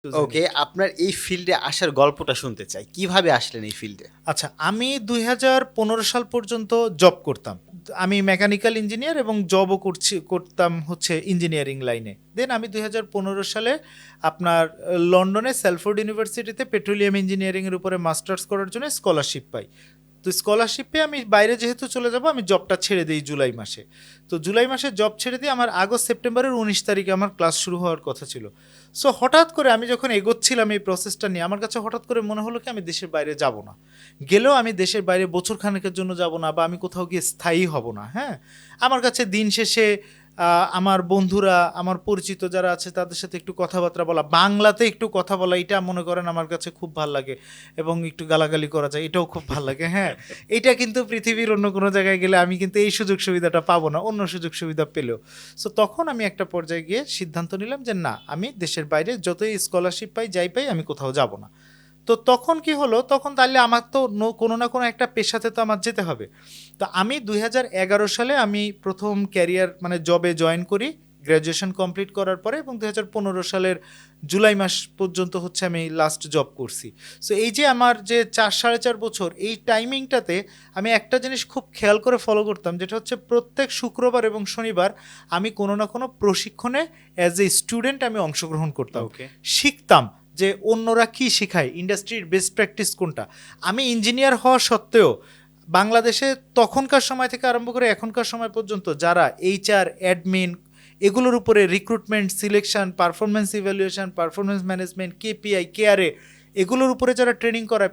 ওকে, আপনার এই ফিল্ডে আসার গল্পটা শুনতে চাই। কিভাবে আসলেন এই ফিল্ডে? আচ্ছা, আমি 2015 সাল পর্যন্ত জব করতাম। আমি মেকানিক্যাল ইঞ্জিনিয়ার এবং জবও করতাম হচ্ছে ইঞ্জিনিয়ারিং লাইনে। দেন আমি 2015 সালে আপনার লন্ডনে স্যালফোর্ড ইউনিভার্সিটিতে পেট্রোলিয়াম ইঞ্জিনিয়ারিংয়ের উপরে মাস্টার্স করার জন্য স্কলারশিপ পাই। তো স্কলারশিপে আমি বাইরে যেহেতু চলে যাব, আমি জবটা ছেড়ে দিই জুলাই মাসে। তো জুলাই মাসে জব ছেড়ে দিয়ে আমার আগস্ট সেপ্টেম্বরের 19 তারিখে আমার ক্লাস শুরু হওয়ার কথা ছিল। সো হঠাৎ করে আমি যখন এগোচ্ছিলাম এই প্রসেসটা নিয়ে, আমার কাছে হঠাৎ করে মনে হলো কি আমি দেশের বাইরে যাব না। গেলেও আমি দেশের বাইরে বছর খানেকের জন্য যাব না, বা আমি কোথাও গিয়ে স্থায়ী হব না। হ্যাঁ, আমার কাছে দিন শেষে আমার বন্ধুরা, আমার পরিচিত যারা আছে তাদের সাথে একটু কথাবার্তা বলা, বাংলাতে একটু কথা বলা, এটা মনে করেন আমার কাছে খুব ভাল লাগে। এবং একটু গালাগালি করা যায়, এটাও খুব ভাল লাগে। হ্যাঁ, এটা কিন্তু পৃথিবীর অন্য কোনো জায়গায় গেলে আমি কিন্তু এই সুযোগ সুবিধাটা পাবো না, অন্য সুযোগ সুবিধা পেলেও। সো তখন আমি একটা পর্যায়ে গিয়ে সিদ্ধান্ত নিলাম যে না, আমি দেশের বাইরে যতই স্কলারশিপ পাই যাই পাই, আমি কোথাও যাব না। তো তখন কি হলো, তখন তাহলে আমার তো কোনো না কোনো একটা পেশাতে তো আমার যেতে হবে। তো আমি 2011 সালে আমি প্রথম ক্যারিয়ার মানে জবে জয়েন করি, গ্র্যাজুয়েশন কমপ্লিট করার পরে, এবং 2015 সালের জুলাই মাস পর্যন্ত হচ্ছে আমি লাস্ট জব করছি। সো এই যে আমার যে 4 সাড়ে 4 বছর, এই টাইমিংটাতে আমি একটা জিনিস খুব খেয়াল করে ফলো করতাম, যেটা হচ্ছে প্রত্যেক শুক্রবার এবং শনিবার আমি কোনো না কোনো প্রশিক্ষণে অ্যাজ এ স্টুডেন্ট আমি অংশগ্রহণ করতাম। ওকে। শিখতাম যে অন্যরা কি শেখায়, ইন্ডাস্ট্রির বেস্ট প্র্যাকটিস কোনটা। আমি ইঞ্জিনিয়ার হওয়া সত্ত্বেও বাংলাদেশে তখনকার সময় থেকে আরম্ভ করে এখনকার সময় পর্যন্ত যারা এইচআর, অ্যাডমিন, এগুলোর উপরে recruitment, selection, performance evaluation, performance management, KPI, KRA, এগুলোর উপরে যারা ট্রেনিং করায়,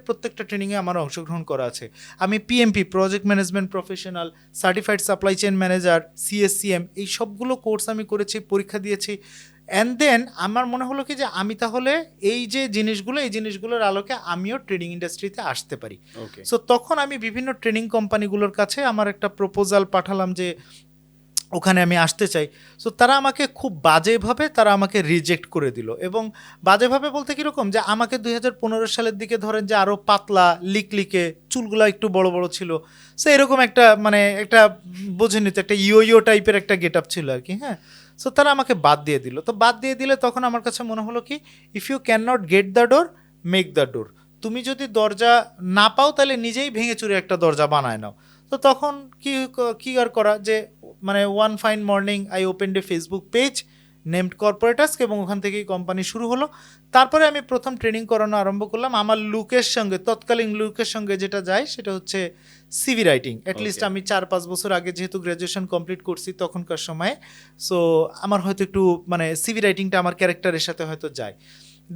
প্রত্যেকটা ট্রেনিংয়ে আমার অংশগ্রহণ করা আছে। আমি PMP, project management professional, certified supply chain manager, CSCM, এই সবগুলো কোর্স আমি করেছি, পরীক্ষা দিয়েছি। অ্যান্ড দেন আমার মনে হলো কি যে আমি তাহলে এই যে জিনিসগুলো, এই জিনিসগুলোর আলোকে আমিও ট্রেডিং ইন্ডাস্ট্রিতে আসতে পারি। ওকে। সো তখন আমি বিভিন্ন ট্রেনিং কোম্পানিগুলোর কাছে আমার একটা প্রপোজাল পাঠালাম যে ওখানে আমি আসতে চাই। সো তারা আমাকে খুব বাজেভাবে তারা আমাকে রিজেক্ট করে দিল। এবং বাজেভাবে বলতে কীরকম, যে আমাকে 2015 সালের দিকে ধরেন যে আরও পাতলা, লিকলিকে, চুলগুলো একটু বড় বড় ছিল। সো এরকম একটা মানে একটা বোঝেনি তো, একটা ইয়ো টাইপের একটা গেট আপ ছিল আর কি। হ্যাঁ, সো তারা আমাকে বাদ দিয়ে দিল। তো বাদ দিয়ে দিলে তখন আমার কাছে মনে হলো কি, if you can not get the door, make the door. তুমি যদি দরজা না পাও তাহলে নিজেই ভেঙে চুরে একটা দরজা বানায় নাও। তো তখন কি আর করা, যে মানে one fine morning I opened a Facebook page named Corporatask, এবং ওখান থেকেই কোম্পানি শুরু হলো। তারপরে আমি প্রথম ট্রেনিং করানো আরম্ভ করলাম। আমার লুকের সঙ্গে, তৎকালীন লুকের সঙ্গে যেটা যায় সেটা হচ্ছে সিভি রাইটিং। অ্যাটলিস্ট আমি 4-5 বছর আগে যেহেতু গ্র্যাজুয়েশন কমপ্লিট করছি তখনকার সময়ে, সো আমার হয়তো একটু মানে সিভি রাইটিংটা আমার ক্যারেক্টারের সাথে হয়তো যায়।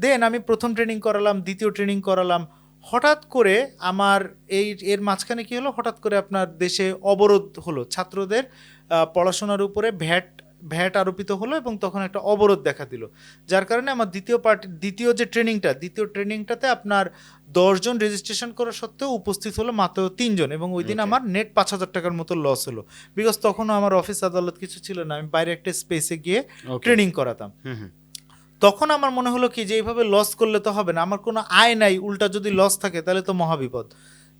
দেন আমি প্রথম ট্রেনিং করালাম, দ্বিতীয় ট্রেনিং করালাম। হঠাৎ করে আমার এর মাঝখানে কি হলো, হঠাৎ করে আপনার দেশে অবরোধ হলো, ছাত্রদের পড়াশোনার উপরে ভ্যাট আরোপিত হলো, এবং তখন একটা অবরোধ দেখা দিল। যার কারণে আমার দ্বিতীয় ট্রেনিংটাতে আপনার 10 জন রেজিস্ট্রেশন করা সত্ত্বেও উপস্থিত হলো মাত্র 3 জন, এবং ওই দিন আমার নেট 5,000 টাকার মতো লস হলো। বিকজ তখনও আমার অফিস আদালত কিছু ছিল না, আমি বাইরে একটা স্পেসে গিয়ে ট্রেনিং করাতাম। তখন আমার মনে হলো কি যে এইভাবে লস করলে তো হবে না, আমার কোনো আয় নাই, উল্টা যদি লস থাকে তাহলে তো মহাবিপদ।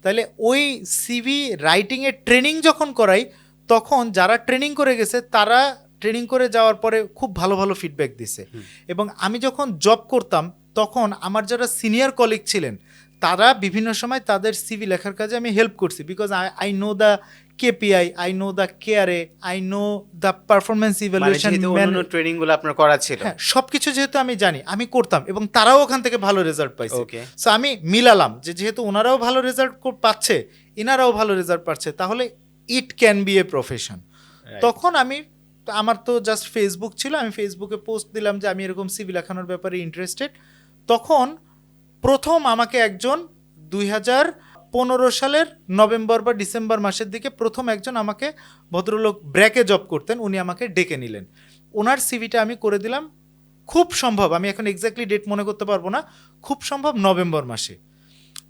তাহলে ওই সিভি রাইটিংয়ের ট্রেনিং যখন করাই, তখন যারা ট্রেনিং করে গেছে তারা ট্রেনিং করে যাওয়ার পরে খুব ভালো ভালো ফিডব্যাক দিছে। এবং আমি যখন জব করতাম তখন আমার যারা সিনিয়র কলিগ ছিলেন তারা বিভিন্ন সময় তাদের সিভি লেখার কাজে আমি হেল্প করছি, because I know the KPI, I know the KRA, I know the performance evaluation, ট্রেনিংগুলো আপনার করা ছিল। হ্যাঁ, সবকিছু যেহেতু আমি জানি, আমি করতাম, এবং তারাও ওখান থেকে ভালো রেজাল্ট পাইছে। ওকে। সো আমি মিলালাম যে যেহেতু ওনারাও ভালো রেজাল্ট পাচ্ছে, ইনারাও ভালো রেজাল্ট পাচ্ছে, তাহলে it can B a profession. তখন আমার তো জাস্ট ফেসবুক ছিল, আমি ফেসবুকে পোস্ট দিলাম যে আমি এরকম সিভি লেখানোর ব্যাপারে ইন্টারেস্টেড। তখন প্রথম আমাকে একজন 2015 সালের নভেম্বর বা ডিসেম্বর মাসের দিকে প্রথম একজন আমাকে, ভদ্রলোক ব্র্যাকে জব করতেন, উনি আমাকে ডেকে নিলেন। ওনার সিভিটা আমি করে দিলাম, খুব সম্ভব, আমি এখন এক্স্যাক্টলি ডেট মনে করতে পারবো না, খুব সম্ভব নভেম্বর মাসে।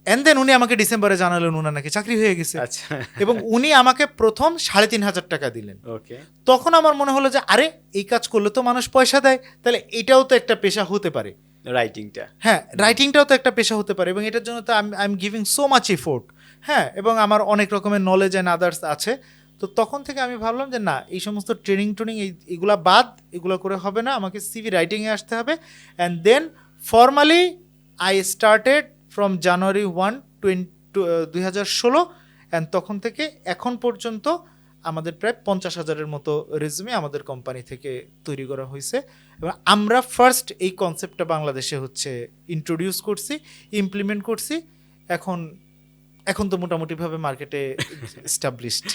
অ্যান্ড দেন উনি আমাকে ডিসেম্বরে জানালেন ওনার নাকি চাকরি হয়ে গেছে। আচ্ছা। এবং উনি আমাকে প্রথম 3,500 টাকা দিলেন। ওকে। তখন আমার মনে হলো যে আরে, এই কাজ করলে তো মানুষ পয়সা দেয়, তাহলে এটাও তো একটা পেশা হতে পারে, রাইটিংটা। হ্যাঁ, রাইটিংটাও তো একটা পেশা হতে পারে, এবং এটার জন্য তো I am giving so much effort. হ্যাঁ, এবং আমার অনেক রকমের নলেজ অ্যান্ড আদার্স আছে। তো তখন থেকে আমি ভাবলাম যে না, এই সমস্ত ট্রেনিং এগুলা বাদ, এগুলো করে হবে না, আমাকে সিভি রাইটিংয়ে আসতে হবে। And then formally I started from January 2016 and তখন থেকে এখন পর্যন্ত আমাদের প্রায় 50,000-এর মতো রেজুমে আমাদের কোম্পানি থেকে তৈরি করা হয়েছে এবং আমরা ফার্স্ট এই কনসেপ্টটা বাংলাদেশে হচ্ছে ইন্ট্রোডিউস করছি, ইমপ্লিমেন্ট করছি। এখন তো মোটামুটিভাবে মার্কেটে এস্টাবলিশড।